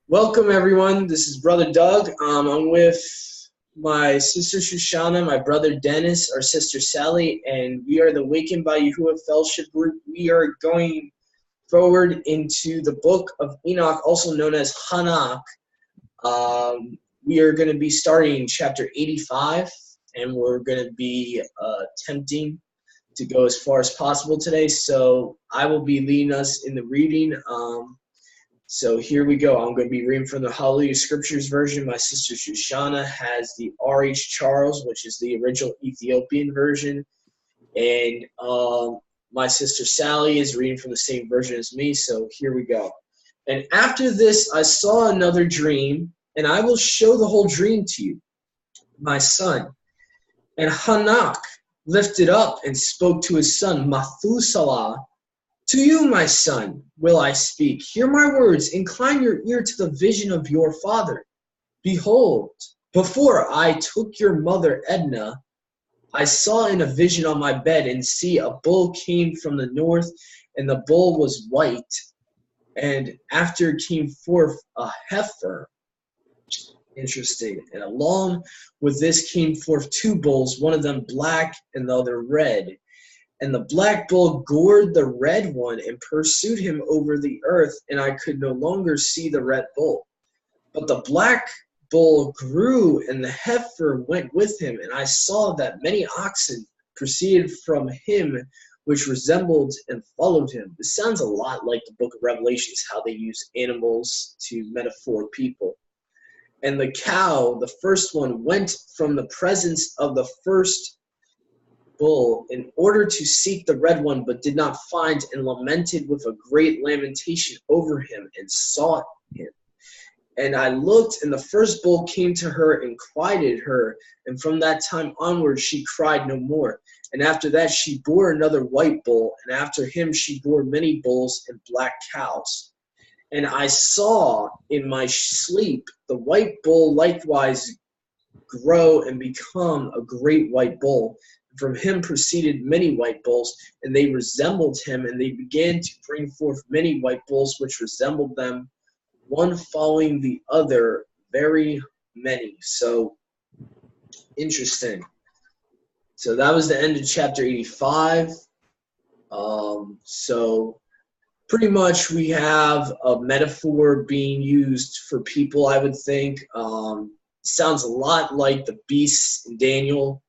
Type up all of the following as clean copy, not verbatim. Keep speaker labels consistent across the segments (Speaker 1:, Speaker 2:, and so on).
Speaker 1: Welcome, everyone. This is Brother Doug. I'm with my sister Shoshana, my brother Dennis, our sister Sally, and we are the Wakened by Yahuwah Fellowship Group. We are going forward into the book of Enoch, also known as Hanok. We are going to be starting chapter 85, and we're going to be attempting to go as far as possible today. So I will be leading us in the reading. So here we go. I'm going to be reading from the Hallelujah Scriptures version. My sister Shoshana has the R.H. Charles, which is the original Ethiopian version. And my sister Sally is reading from the same version as me. So here we go. And after this, I saw another dream, and I will show the whole dream to you, my son. And Hanok lifted up and spoke to his son, Methuselah. To you, my son, will I speak. Hear my words. Incline your ear to the vision of your father. Behold, before I took your mother Edna, I saw in a vision on my bed, and see, a bull came from the north, and the bull was white. And after came forth a heifer. Interesting. And along with this came forth two bulls, one of them black and the other red. And the black bull gored the red one and pursued him over the earth, and I could no longer see the red bull. But the black bull grew, and the heifer went with him, and I saw that many oxen proceeded from him, which resembled and followed him. This sounds a lot like the book of Revelations, how they use animals to metaphor people. And the cow, the first one, went from the presence of the first bull in order to seek the red one, but did not find, and lamented with a great lamentation over him, and sought him. And I looked, and the first bull came to her and quieted her, and from that time onward she cried no more. And after that she bore another white bull, and after him she bore many bulls and black cows. And I saw in my sleep the white bull likewise grow and become a great white bull. From him proceeded many white bulls, and they resembled him, and they began to bring forth many white bulls, which resembled them, one following the other, very many. So, interesting. So that was the end of chapter 85. So pretty much we have a metaphor being used for people, I would think. Sounds a lot like the beasts in Daniel.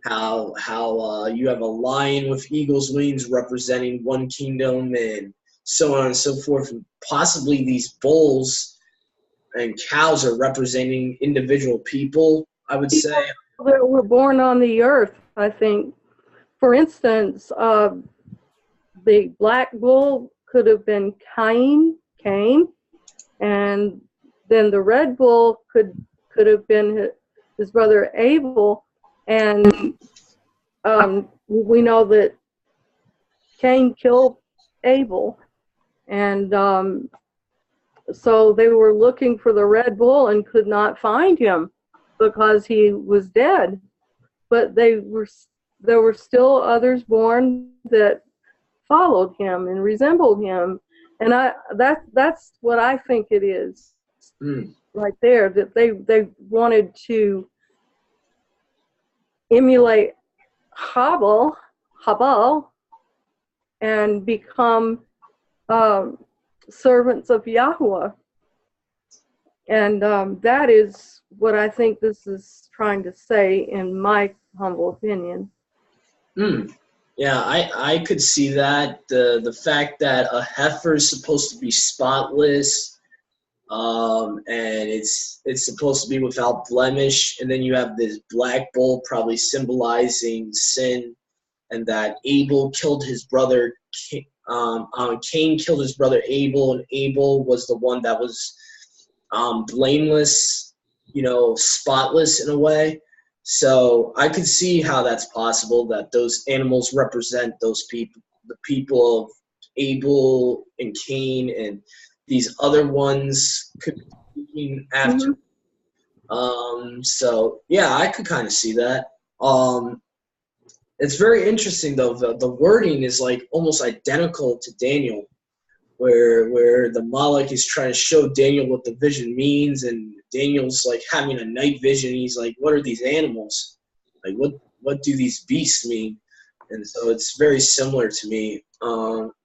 Speaker 1: How you have a lion with eagle's wings representing one kingdom, and so on and so forth. And possibly these bulls and cows are representing individual people, I would say.
Speaker 2: That were born on the earth, I think. For instance, the black bull could have been Cain, and then the red bull could have been his brother Abel. And we know that Cain killed Abel, and so they were looking for the red bull and could not find him because he was dead. But there were still others born that followed him and resembled him, and that's what I think it is right there, that they wanted to emulate Habal, and become servants of Yahuwah. And that is what I think this is trying to say, in my humble opinion.
Speaker 1: Yeah, I could see that. The fact that a heifer is supposed to be spotless, and it's supposed to be without blemish, and then you have this black bull probably symbolizing sin, and that Abel killed his brother. Cain killed his brother Abel, and Abel was the one that was blameless, spotless in a way. So I could see how that's possible, that those animals represent those people, the people of Abel and Cain, and these other ones could be after. So yeah, I could kind of see that. It's very interesting though. The wording is like almost identical to Daniel. where the Moloch is trying to show Daniel what the vision means, and Daniel's like having a night vision. He's like, "What are these animals? Like, what do these beasts mean?" And so it's very similar to me.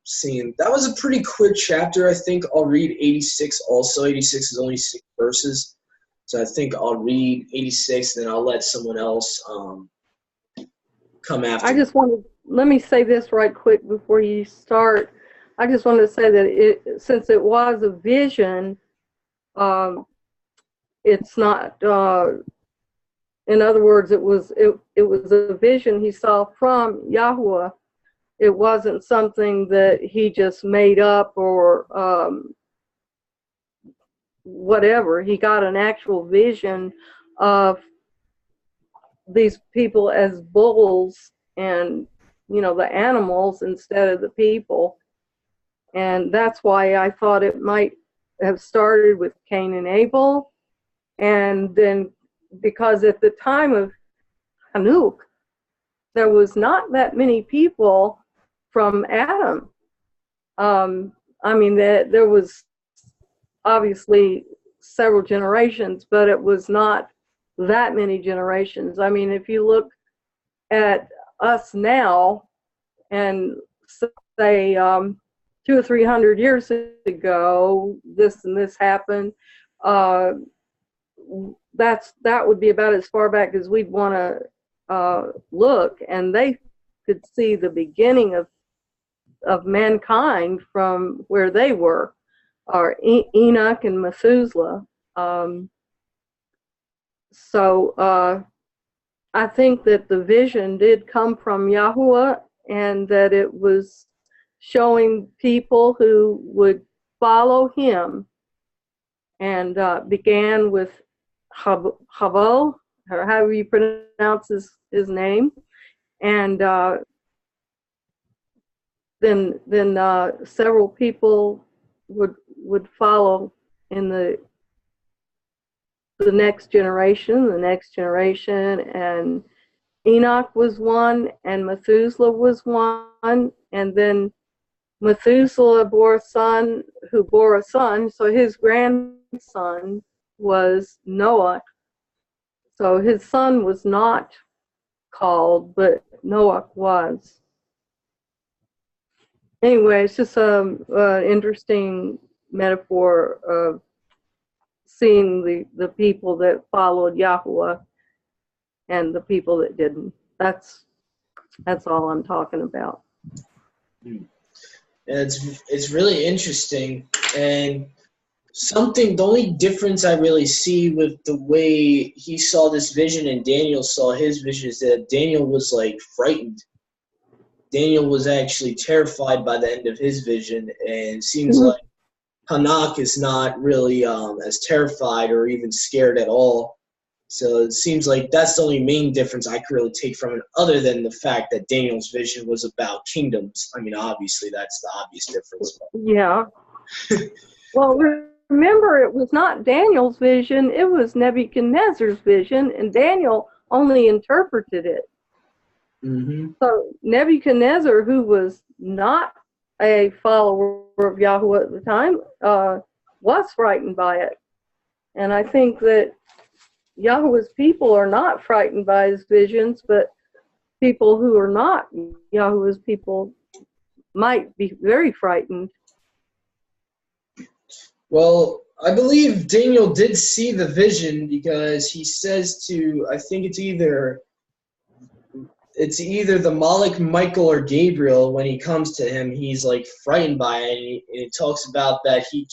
Speaker 1: Seeing that was a pretty quick chapter. I think I'll read 86 also. 86 is only 6 verses, so I think I'll read 86, then I'll let someone else come after.
Speaker 2: I just wanted, let me say this right quick before you start. I just wanted to say that since it was a vision, it's not. In other words, it was a vision he saw from Yahweh. It wasn't something that he just made up or whatever. He got an actual vision of these people as bulls and, the animals instead of the people. And that's why I thought it might have started with Cain and Abel. And then because at the time of Hanok, there was not that many people from Adam. There was obviously several generations, but it was not that many generations. I mean, if you look at us now and say 200 or 300 years ago, this and this happened, that would be about as far back as we'd want to look, and they could see the beginning of mankind from where they were, or Enoch and Methuselah. So I think that the vision did come from Yahuwah, and that it was showing people who would follow him, and began with Havo, or however you pronounce his name, and then several people would follow in the next generation, and Enoch was one, and Methuselah was one, and then Methuselah bore a son who bore a son, so his grandson was Noah. So his son was not called, but Noah was. Anyway, it's just an interesting metaphor of seeing the people that followed Yahweh and the people that didn't. That's all I'm talking about.
Speaker 1: And it's really interesting, and the only difference I really see with the way he saw this vision and Daniel saw his vision is that Daniel was like frightened. Daniel was actually terrified by the end of his vision, and it seems like Hanok is not really as terrified or even scared at all. So it seems like that's the only main difference I could really take from it, other than the fact that Daniel's vision was about kingdoms. I mean, obviously, that's the obvious difference.
Speaker 2: Yeah. Well, remember, it was not Daniel's vision, it was Nebuchadnezzar's vision, and Daniel only interpreted it.
Speaker 1: Mm-hmm.
Speaker 2: So Nebuchadnezzar, who was not a follower of Yahweh at the time, was frightened by it. And I think that Yahweh's people are not frightened by his visions, but people who are not Yahweh's people might be very frightened.
Speaker 1: Well, I believe Daniel did see the vision, because he says to, I think it's either the Moloch, Michael, or Gabriel. When he comes to him, he's like frightened by it, and it talks about that he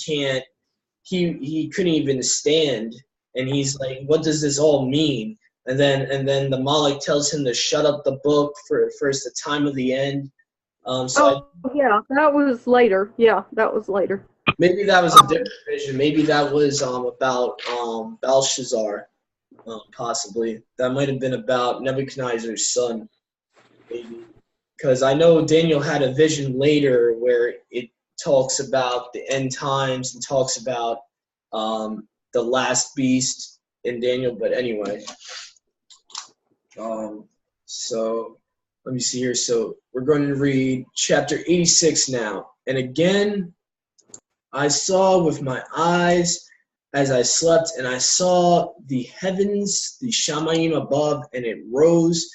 Speaker 1: couldn't even stand, and he's like, what does this all mean? And then the Moloch tells him to shut up the book, for it's the time of the end.
Speaker 2: Yeah, that was later.
Speaker 1: Maybe that was a different vision. Maybe that was about Belshazzar, possibly. That might have been about Nebuchadnezzar's son, maybe. Because I know Daniel had a vision later where it talks about the end times and talks about the last beast in Daniel. But anyway, so let me see here. So we're going to read chapter 86 now. And again, I saw with my eyes as I slept, and I saw the heavens, the Shamayim above, and it rose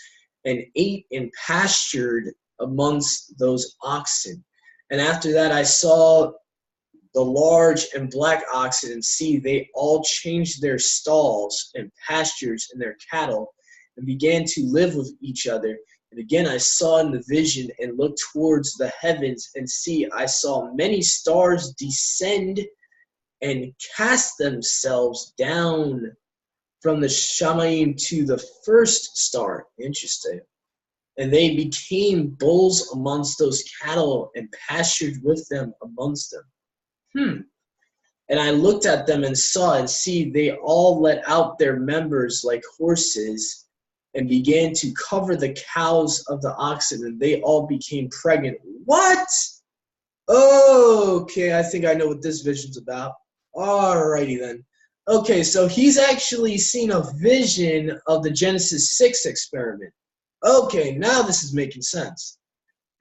Speaker 1: and ate and pastured amongst those oxen. And after that I saw the large and black oxen, and see, they all changed their stalls and pastures and their cattle, and began to live with each other. And again I saw in the vision, and looked towards the heavens, and see, I saw many stars descend and cast themselves down from the Shamayim to the first star. Interesting. And they became bulls amongst those cattle, and pastured with them amongst them. And I looked at them and saw, and see, they all let out their members like horses, and began to cover the cows of the oxen, and they all became pregnant. What? Okay, I think I know what this vision's about. Alrighty then. Okay, so he's actually seen a vision of the Genesis 6 experiment. Okay, now this is making sense.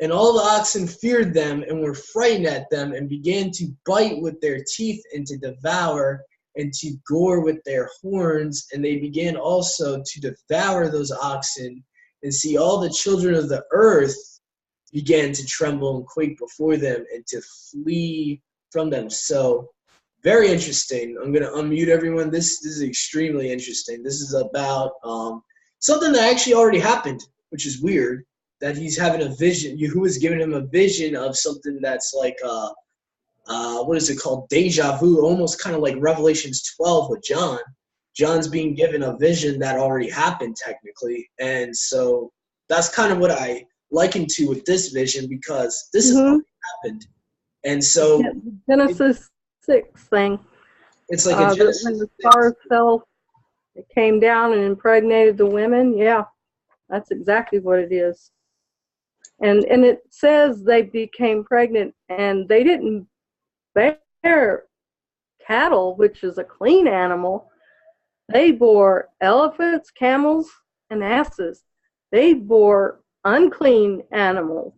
Speaker 1: And all the oxen feared them, and were frightened at them, and began to bite with their teeth, and to devour, and to gore with their horns. And they began also to devour those oxen. And see, all the children of the earth began to tremble and quake before them, and to flee from them. So, very interesting. I'm going to unmute everyone. This is extremely interesting. This is about something that actually already happened, which is weird. That he's having a vision. Who is giving him a vision of something that's like, what is it called? Deja vu, almost kind of like Revelations 12 with John. John's being given a vision that already happened technically. And so that's kind of what I liken to with this vision, because this has already happened. And so
Speaker 2: Genesis 6 thing.
Speaker 1: It's like a Genesis
Speaker 2: when the stars fell, it came down and impregnated the women. Yeah, that's exactly what it is. And it says they became pregnant, and they didn't bear cattle, which is a clean animal. They bore elephants, camels, and asses. They bore unclean animals,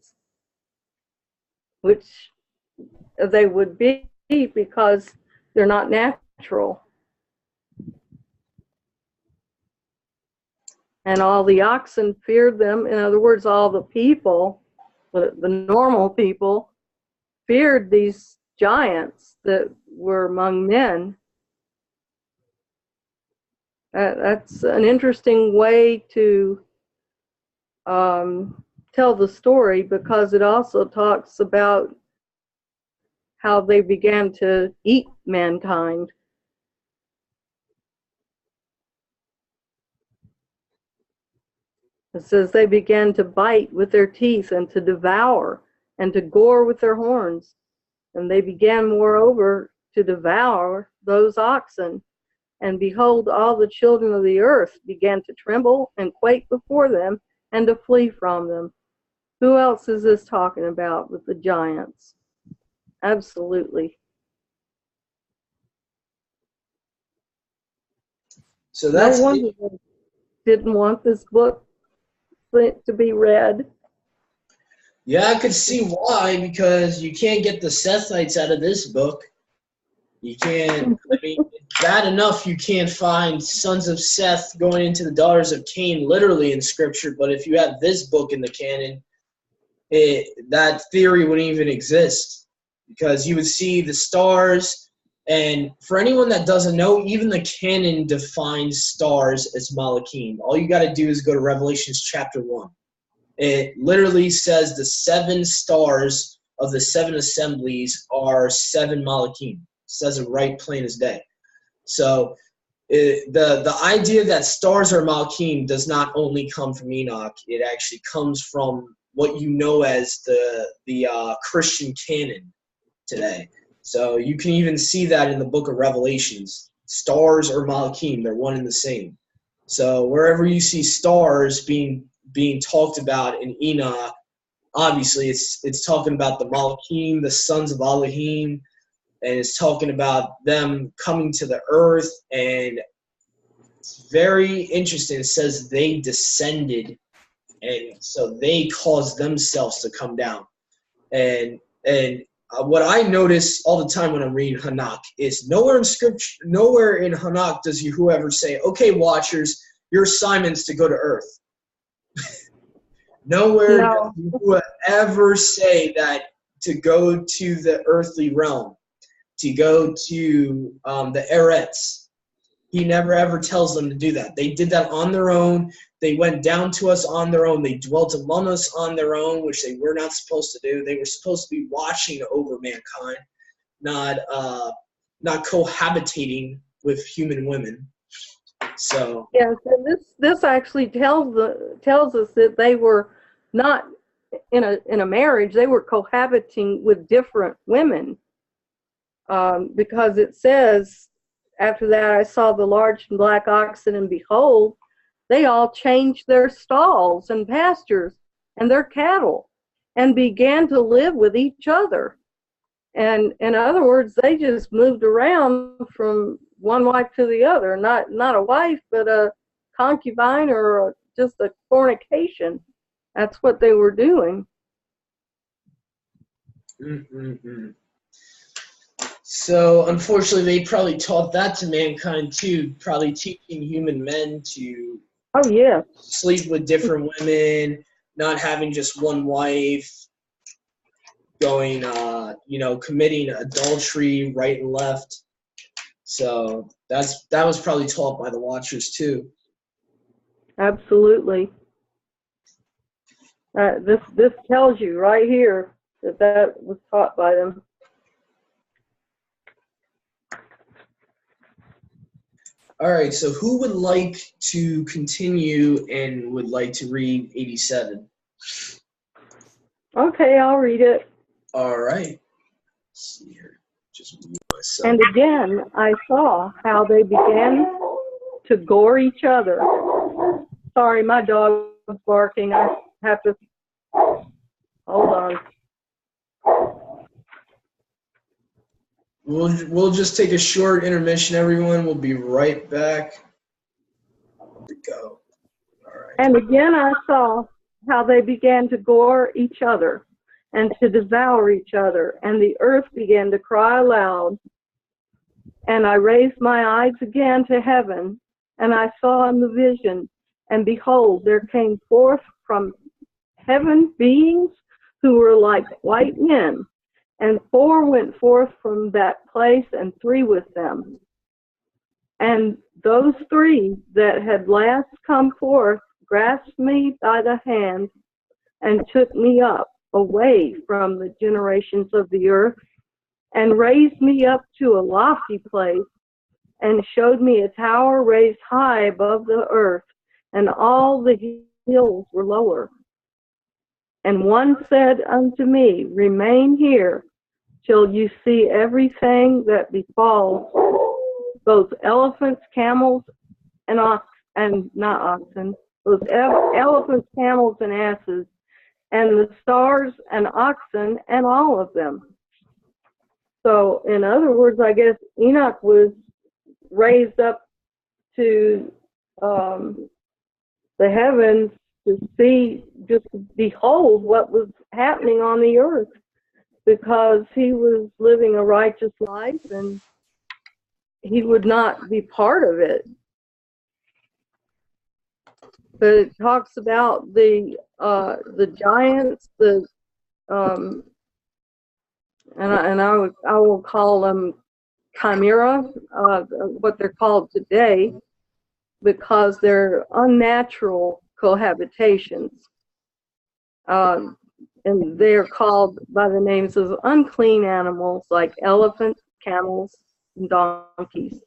Speaker 2: which they would be because they're not natural. And all the oxen feared them. In other words, all the people, the normal people, feared these giants that were among men. That's an interesting way to tell the story, because it also talks about how they began to eat mankind. It says they began to bite with their teeth, and to devour, and to gore with their horns. And they began, moreover, to devour those oxen. And behold, all the children of the earth began to tremble and quake before them, and to flee from them. Who else is this talking about with the giants? Absolutely.
Speaker 1: So that's
Speaker 2: no wonder they didn't want this book to be read.
Speaker 1: Yeah, I could see why, because you can't get the Sethites out of this book. You can't, I mean, it's bad enough you can't find sons of Seth going into the daughters of Cain literally in Scripture, but if you have this book in the canon, that theory wouldn't even exist, because you would see the stars, and for anyone that doesn't know, even the canon defines stars as Malachim. All you got to do is go to Revelations chapter 1. It literally says the 7 stars of the 7 assemblies are 7 Malachim. It says it right plain as day. So the idea that stars are Malachim does not only come from Enoch. It actually comes from what you know as the Christian canon today. So you can even see that in the book of Revelations. Stars are Malachim. They're one and the same. So wherever you see stars being talked about in Enoch, obviously it's talking about the Malachim, the sons of Elohim, and it's talking about them coming to the earth. And it's very interesting. It says they descended, and so they caused themselves to come down. And what I notice all the time when I'm reading Hanok is nowhere in scripture, nowhere in Hanok does Yahuwah ever say, "Okay, watchers, your assignment's to go to Earth." Nowhere does
Speaker 2: No.
Speaker 1: Yahuwah ever say that to go to the earthly realm, to go to the Eretz. He never ever tells them to do that. They did that on their own. They went down to us on their own. They dwelt among us on their own, which they were not supposed to do. They were supposed to be watching over mankind, not cohabitating with human women. So
Speaker 2: Yes, and this actually tells us that they were not in a marriage. They were cohabiting with different women, because it says, after that I saw the large and black oxen, and behold, they all changed their stalls and pastures and their cattle, and began to live with each other. And in other words, they just moved around from one wife to the other, not a wife, but a concubine, or just a fornication. That's what they were doing.
Speaker 1: So unfortunately, they probably taught that to mankind too. Probably teaching human men to
Speaker 2: Oh yeah.
Speaker 1: sleep with different women, not having just one wife, going, committing adultery right and left. So that was probably taught by the Watchers too.
Speaker 2: Absolutely. This tells you right here that was taught by them.
Speaker 1: All right, so who would like to continue and would like to read 87?
Speaker 2: Okay, I'll read it.
Speaker 1: All right. Let's see here. Just mute myself.
Speaker 2: And again, I saw how they began to gore each other. Sorry, my dog was barking. I have to hold on.
Speaker 1: We'll just take a short intermission, everyone. We'll be right back. To go. All right.
Speaker 2: And again I saw how they began to gore each other and to devour each other, and the earth began to cry aloud. And I raised my eyes again to heaven, and I saw in the vision, and behold, there came forth from heaven beings who were like white men, and 4 went forth from that place, and 3 with them. And those 3 that had last come forth grasped me by the hand and took me up away from the generations of the earth, and raised me up to a lofty place, and showed me a tower raised high above the earth, and all the hills were lower. And one said unto me, Remain here till you see everything that befalls both elephants, camels, and elephants, camels, and asses, and the stars and oxen, and all of them. So, in other words, I guess Enoch was raised up to the heavens to see, just to behold what was happening on the earth, because he was living a righteous life and he would not be part of it. But it talks about the giants, and I will call them chimera, what they're called today, because they're unnatural cohabitations. And they are called by the names of unclean animals like elephants, camels, and donkeys.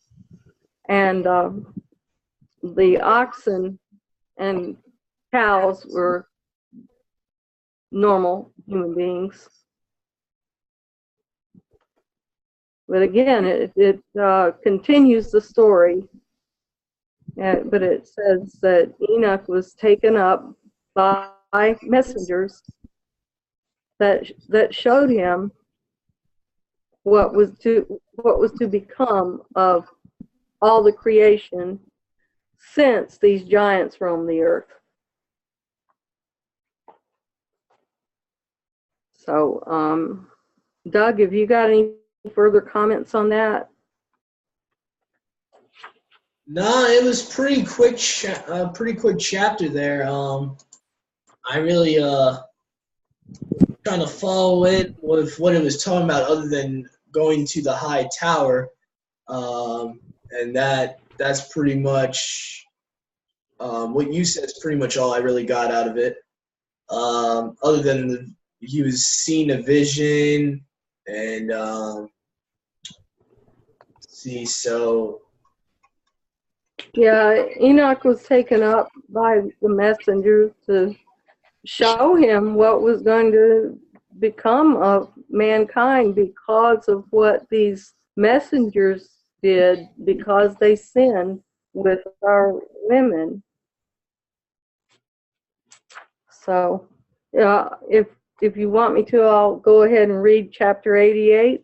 Speaker 2: And the oxen and cows were normal human beings. But again, it continues the story. But it says that Enoch was taken up by messengers that showed him what was to become of all the creation since these giants roamed the earth. So Doug, have you got any further comments on that?
Speaker 1: No, it was pretty quick. Pretty quick chapter there. I really trying to follow it with what it was talking about, other than going to the high tower, and that's pretty much what you said is pretty much all I really got out of it. Other than he was seeing a vision, and see, so
Speaker 2: Yeah, Enoch was taken up by the messengers to show him what was going to become of mankind because of what these messengers did, because they sinned with our women. So, yeah, if you want me to, I'll go ahead and read chapter 88.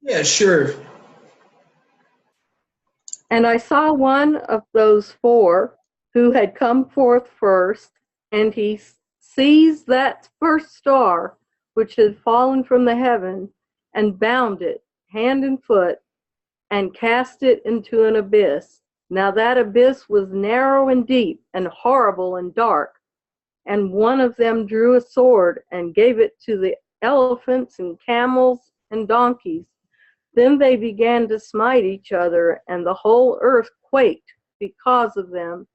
Speaker 1: yeah, sure.
Speaker 2: And I saw one of those four who had come forth first, and he seized that first star which had fallen from the heaven, and bound it hand and foot, and cast it into an abyss. Now that abyss was narrow and deep, and horrible and dark. And one of them drew a sword, and gave it to the elephants and camels and donkeys. Then they began to smite each other, and the whole earth quaked because of them.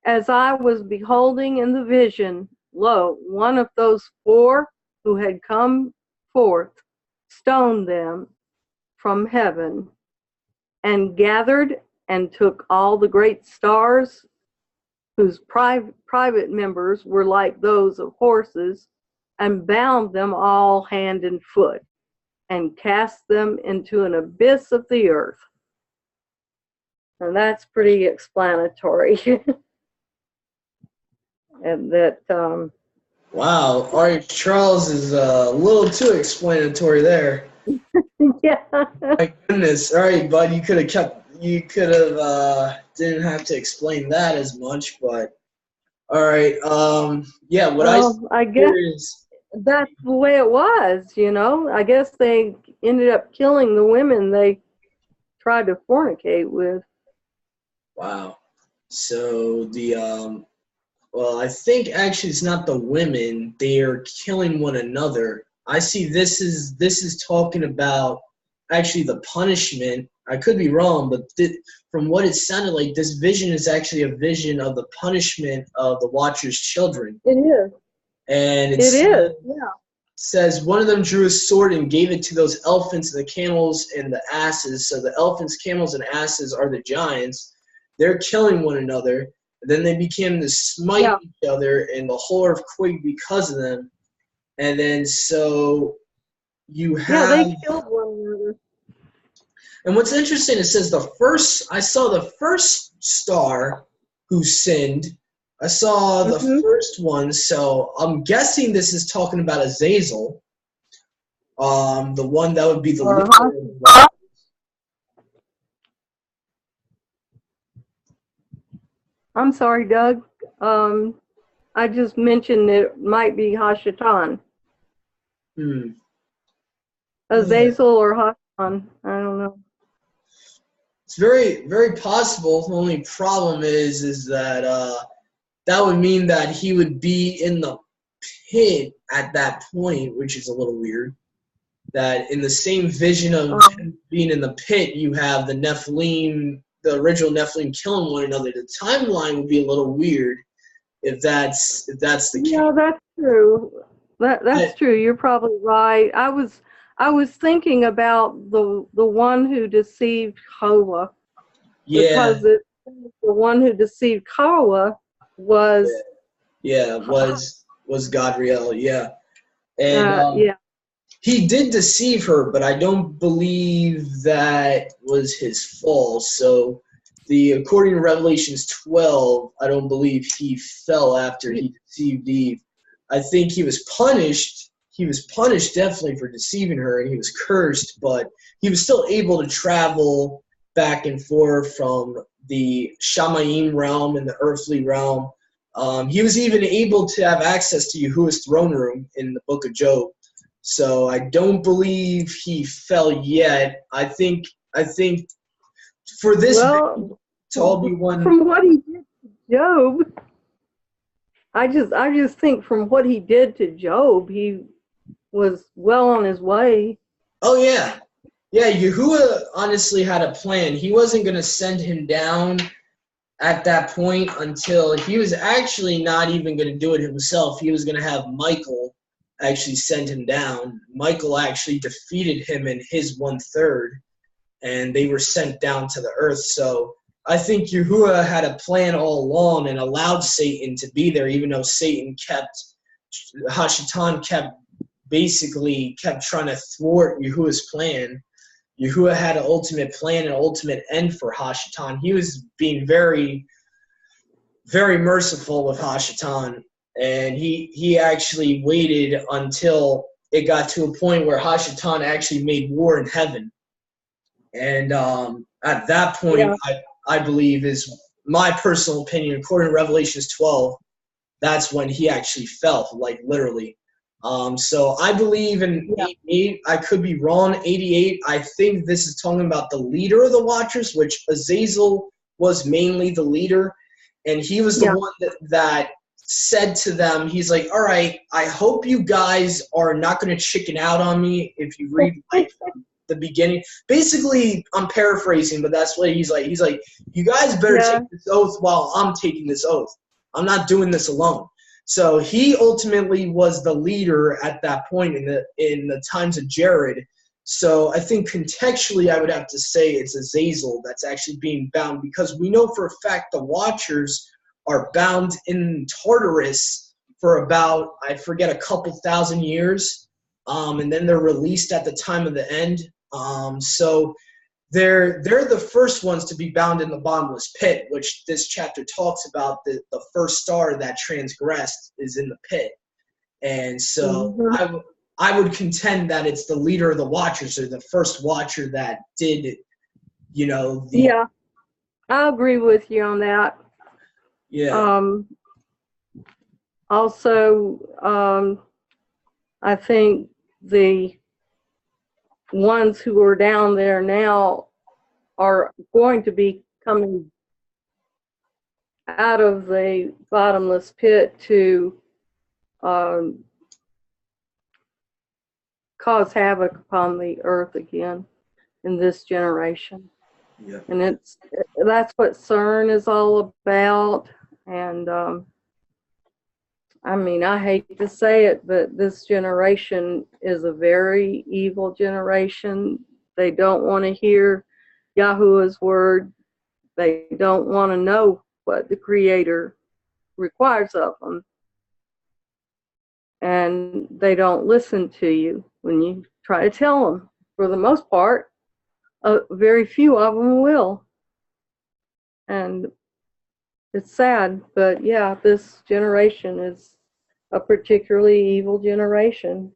Speaker 2: As I was beholding in the vision, lo, one of those four who had come forth stoned them from heaven, and gathered and took all the great stars, whose private members were like those of horses, and bound them all hand and foot, and cast them into an abyss of the earth. And that's pretty explanatory. And that,
Speaker 1: Wow, Art Charles is a little too explanatory there.
Speaker 2: yeah.
Speaker 1: My goodness. All right, bud, you could have didn't have to explain that as much, but all right. Yeah, what
Speaker 2: I guess
Speaker 1: is,
Speaker 2: that's the way it was, you know. I guess they ended up killing the women they tried to fornicate with.
Speaker 1: wow. So well, I think actually it's not the women. They are killing one another. I see this is talking about actually the punishment. I could be wrong, but from what it sounded like, this vision is actually a vision of the punishment of the Watcher's children.
Speaker 2: It is.
Speaker 1: And
Speaker 2: It is, yeah.
Speaker 1: says one of them drew a sword and gave it to those elephants, the camels, and the asses. So the elephants, camels, and asses are the giants. They're killing one another. Then they began to smite each other, and the whole earth quaked because of them. And then so you have.
Speaker 2: Yeah, they killed one another.
Speaker 1: And what's interesting, it says I saw the first star who sinned. I saw the first one, so I'm guessing this is talking about Azazel. The one that would be the leader.
Speaker 2: I'm sorry, Doug. I just mentioned it might be Hashatan. Azazel or Hashatan. I don't know.
Speaker 1: It's very, very possible. The only problem is that that would mean that he would be in the pit at that point, which is a little weird. That in the same vision of him being in the pit, you have the Nephilim, the original Nephilim killing one another. The timeline would be a little weird if that's the case.
Speaker 2: Yeah, that's true. That's true. You're probably right. I was thinking about the one who deceived Hawa.
Speaker 1: Yeah.
Speaker 2: Because the one who deceived Hawa was
Speaker 1: was Gadriel, yeah. And he did deceive her, but I don't believe that was his fault. So according to Revelations 12, I don't believe he fell after he deceived Eve. I think he was punished. He was punished definitely for deceiving her, and he was cursed, but he was still able to travel back and forth from the Shamayim realm and the earthly realm He was even able to have access to Yahuwah's throne room in the book of Job. So I don't believe he fell yet. I think for this
Speaker 2: Well,
Speaker 1: to all be one.
Speaker 2: from what he did to Job, I just think from what he did to Job, he was well on his way.
Speaker 1: Oh yeah. Yeah, Yahuwah honestly had a plan. He wasn't going to send him down at that point until he was actually not even going to do it himself. He was going to have Michael actually send him down. Michael actually defeated him in his 1/3, and they were sent down to the earth. So I think Yahuwah had a plan all along and allowed Satan to be there, even though Hashatan kept trying to thwart Yahuwah's plan. Yahuwah had an ultimate plan, an ultimate end for Hashatan. He was being very, very merciful with Hashatan, and he actually waited until it got to a point where Hashatan actually made war in heaven. And at that point, yeah. I believe is my personal opinion, according to Revelations 12, that's when he actually fell, like literally. So I believe in 88. I could be wrong. 88. I think this is talking about the leader of the Watchers, which Azazel was mainly the leader, and he was the one that said to them, he's like, "All right, I hope you guys are not going to chicken out on me." If you read like the beginning, basically, I'm paraphrasing, but that's what he's like. He's like, "You guys better take this oath while I'm taking this oath. I'm not doing this alone." So he ultimately was the leader at that point in the times of Jared. So I think contextually I would have to say it's Azazel that's actually being bound, because we know for a fact the Watchers are bound in Tartarus for about, I forget, a couple thousand years, and then they're released at the time of the end. So they're the first ones to be bound in the bottomless pit, which this chapter talks about. The first star that transgressed is in the pit. And so I would contend that it's the leader of the Watchers, or the first Watcher that did,
Speaker 2: Yeah, I agree with you on that.
Speaker 1: Yeah.
Speaker 2: Also, I think the ones who are down there now are going to be coming out of the bottomless pit to cause havoc upon the earth again in this generation.
Speaker 1: Yeah.
Speaker 2: And that's what CERN is all about. And I mean, I hate to say it, but this generation is a very evil generation. They don't want to hear Yahuwah's word. They don't want to know what the Creator requires of them. And they don't listen to you when you try to tell them. For the most part, very few of them will. And it's sad, but yeah, this generation is a particularly evil generation.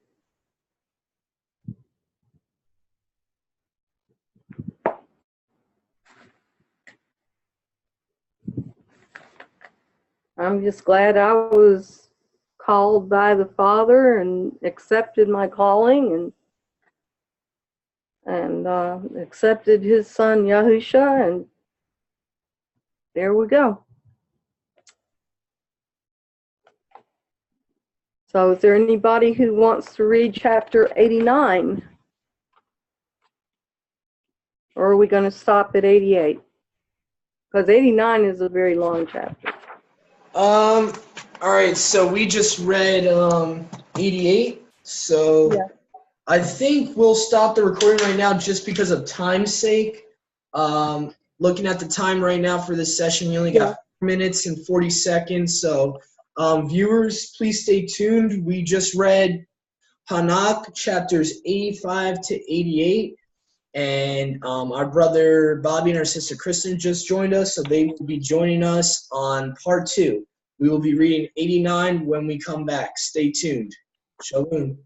Speaker 2: I'm just glad I was called by the Father and accepted my calling and accepted his son Yahusha, and there we go. So is there anybody who wants to read chapter 89? Or are we going to stop at 88? Because 89 is a very long chapter.
Speaker 1: All right, so we just read 88. So yeah. I think we'll stop the recording right now just because of time's sake. Looking at the time right now for this session, we only got 4 minutes and 40 seconds. So viewers, please stay tuned. We just read Hanok chapters 85 to 88. And our brother Bobby and our sister Kristen just joined us, so they will be joining us on part 2. We will be reading 89 when we come back. Stay tuned. Shalom.